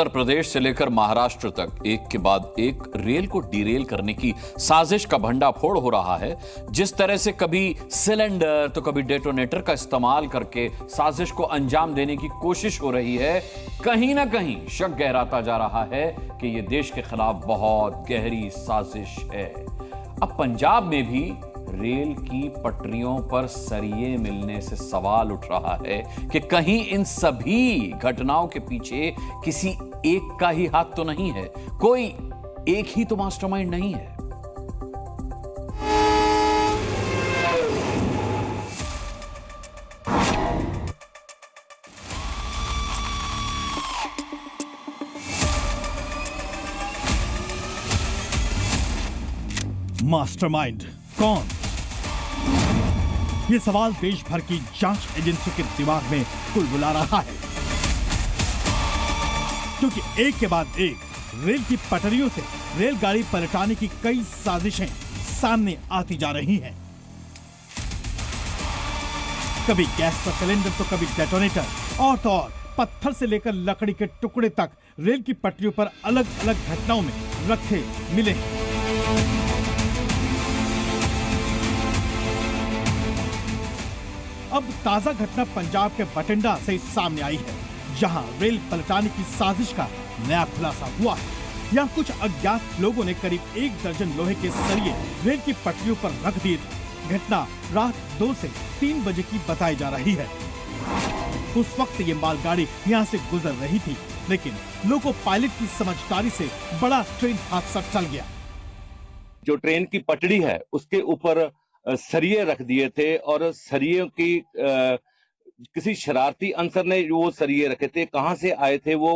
उत्तर प्रदेश से लेकर महाराष्ट्र तक एक के बाद एक रेल को डीरेल करने की साजिश का भंडाफोड़ हो रहा है। जिस तरह से कभी सिलेंडर तो कभी डेटोनेटर का इस्तेमाल करके साजिश को अंजाम देने की कोशिश हो रही है, कहीं ना कहीं शक गहराता जा रहा है कि यह देश के खिलाफ बहुत गहरी साजिश है। अब पंजाब में भी रेल की पटरियों पर सरिये मिलने से सवाल उठ रहा है कि कहीं इन सभी घटनाओं के पीछे किसी एक का ही हाथ तो नहीं है, कोई एक ही तो मास्टरमाइंड नहीं है। मास्टरमाइंड कौन? ये सवाल देश भर की जांच एजेंसियों के दिमाग में कुलबुला रहा है, क्योंकि एक के बाद एक रेल की पटरियों से रेलगाड़ी पलटाने की कई साजिशें सामने आती जा रही हैं। कभी गैस का सिलेंडर तो कभी डेटोनेटर, और तो और पत्थर से लेकर लकड़ी के टुकड़े तक रेल की पटरियों पर अलग अलग घटनाओं में रखे मिले हैं। अब ताजा घटना पंजाब के बठिंडा से सामने आई है, जहां रेल पलटाने की साजिश का नया खुलासा हुआ है। यहां कुछ अज्ञात लोगों ने करीब 1 दर्जन लोहे के सरिये रेल की पटरियों पर रख दिए थे। घटना रात 2 से 3 बजे की बताई जा रही है। उस वक्त ये मालगाड़ी यहां से गुजर रही थी, लेकिन लोको पायलट की समझदारी से बड़ा ट्रेन हादसा टल गया। जो ट्रेन की पटड़ी है उसके ऊपर सरिये रख दिए थे, और सरियों की किसी शरारती अनसर ने वो सरिये रखे थे। कहां से आए थे, वो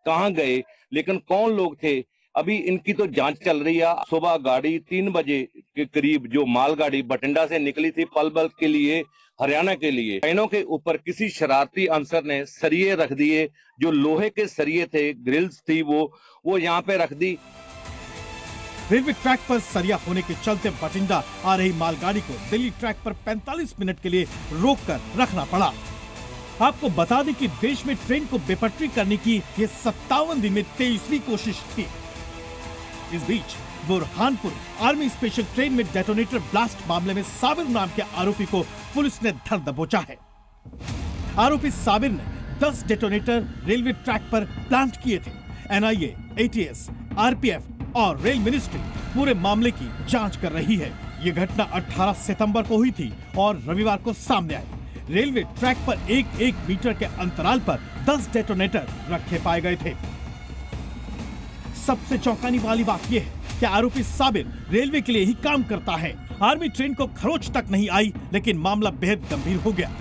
कहां गए, लेकिन कौन लोग थे, अभी इनकी तो जांच चल रही है। सुबह गाड़ी 3 बजे के करीब जो मालगाड़ी बठिंडा से निकली थी पलवल के लिए, हरियाणा के लिए, ट्रेनों के ऊपर किसी शरारती अनसर ने सरिये रख दिए। जो लोहे के सरिये थे, ग्रिल्स थी, वो यहाँ पे रख दी। रेलवे ट्रैक पर सरिया होने के चलते बठिंडा आ रही मालगाड़ी को दिल्ली ट्रैक पर 45 मिनट के लिए रोककर रखना पड़ा। आपको बता दें कि देश में ट्रेन को बेपटरी करने की ये 57 दिन में 23वीं कोशिश थी। इस बीच बुरहानपुर आर्मी स्पेशल ट्रेन में डेटोनेटर ब्लास्ट मामले में साबिर नाम के आरोपी को पुलिस ने धर दबोचा है। आरोपी साबिर ने 10 डेटोनेटर रेलवे ट्रैक पर प्लांट किए थे। एनआईए, एटीएस, आरपीएफ और रेल मिनिस्ट्री पूरे मामले की जांच कर रही है। ये घटना 18 सितंबर को हुई थी और रविवार को सामने आई। रेलवे ट्रैक पर 1-1 मीटर के अंतराल पर 10 डेटोनेटर रखे पाए गए थे। सबसे चौंकाने वाली बात यह है कि आरोपी साबिर रेलवे के लिए ही काम करता है। आर्मी ट्रेन को खरोच तक नहीं आई, लेकिन मामला बेहद गंभीर हो गया।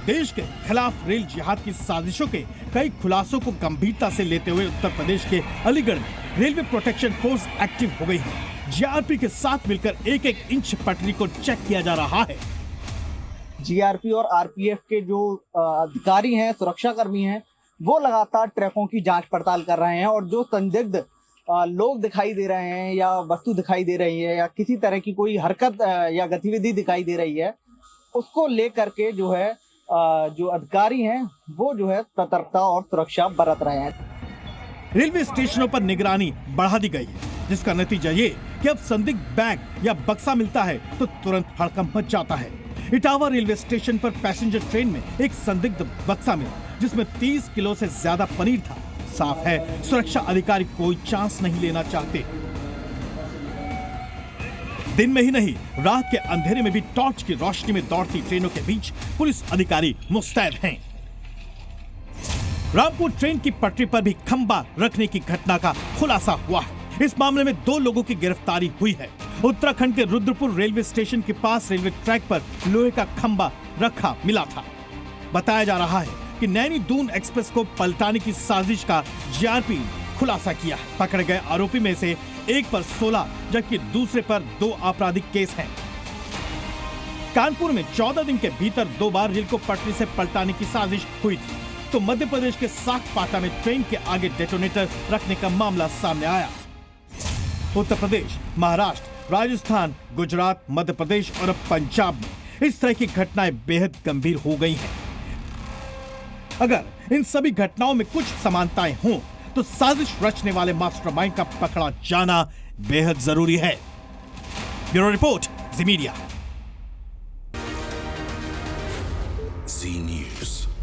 देश के खिलाफ रेल जिहाद की साजिशों के कई खुलासों को गंभीरता से लेते हुए उत्तर प्रदेश के अलीगढ़ में रेलवे प्रोटेक्शन फोर्स एक्टिव हो गई है। जीआरपी के साथ मिलकर 1-1 इंच पटरी को चेक किया जा रहा है। जीआरपी और आरपीएफ के जो अधिकारी हैं, सुरक्षा कर्मी हैं, वो लगातार ट्रैकों की जांच पड़ताल कर रहे हैं, और जो संदिग्ध लोग दिखाई दे रहे हैं या वस्तु दिखाई दे रही है या किसी तरह की कोई हरकत या गतिविधि दिखाई दे रही है, उसको लेकर के जो है जो अधिकारी हैं वो जो है सतर्कता और सुरक्षा बरत रहे हैं। रेलवे स्टेशनों पर निगरानी बढ़ा दी गई है, जिसका नतीजा ये कि अब संदिग्ध बैग या बक्सा मिलता है तो तुरंत हड़कंप मच जाता है। इटावा रेलवे स्टेशन पर पैसेंजर ट्रेन में एक संदिग्ध बक्सा मिला, जिसमें 30 किलो से ज्यादा पनीर था। साफ है, सुरक्षा अधिकारी कोई चांस नहीं लेना चाहते। दिन में ही नहीं, रात के अंधेरे में भी टॉर्च की रोशनी में दौड़ती ट्रेनों के बीच पुलिस अधिकारी मुस्तैद हैं। रामपुर ट्रेन की पटरी पर भी खंबा रखने की घटना का खुलासा हुआ है। इस मामले में 2 लोगों की गिरफ्तारी हुई है। उत्तराखंड के रुद्रपुर रेलवे स्टेशन के पास रेलवे ट्रैक पर लोहे का खंबा रखा मिला था। बताया जा रहा है कि नैनी दून एक्सप्रेस को पलटाने की साजिश का जीआरपी खुलासा किया है। पकड़े गए आरोपी में से एक पर 16 जबकि दूसरे पर 2 आपराधिक केस हैं। कानपुर में 14 दिन के भीतर 2 बार रेल को पटरी से पलटाने की साजिश हुई थी। तो मध्य प्रदेश के सागपाटा में ट्रेन के आगे डेटोनेटर रखने का मामला सामने आया। उत्तर प्रदेश, महाराष्ट्र, राजस्थान, गुजरात, मध्य प्रदेश और अब पंजाब में इस तरह की घटनाएं बेहद गंभीर हो गई हैं। अगर इन सभी घटनाओं में कुछ समानताएं हों तो साजिश रचने वाले मास्टरमाइंड का पकड़ा जाना बेहद जरूरी है। ब्यूरो रिपोर्ट, जी मीडिया। जी न्यूज़।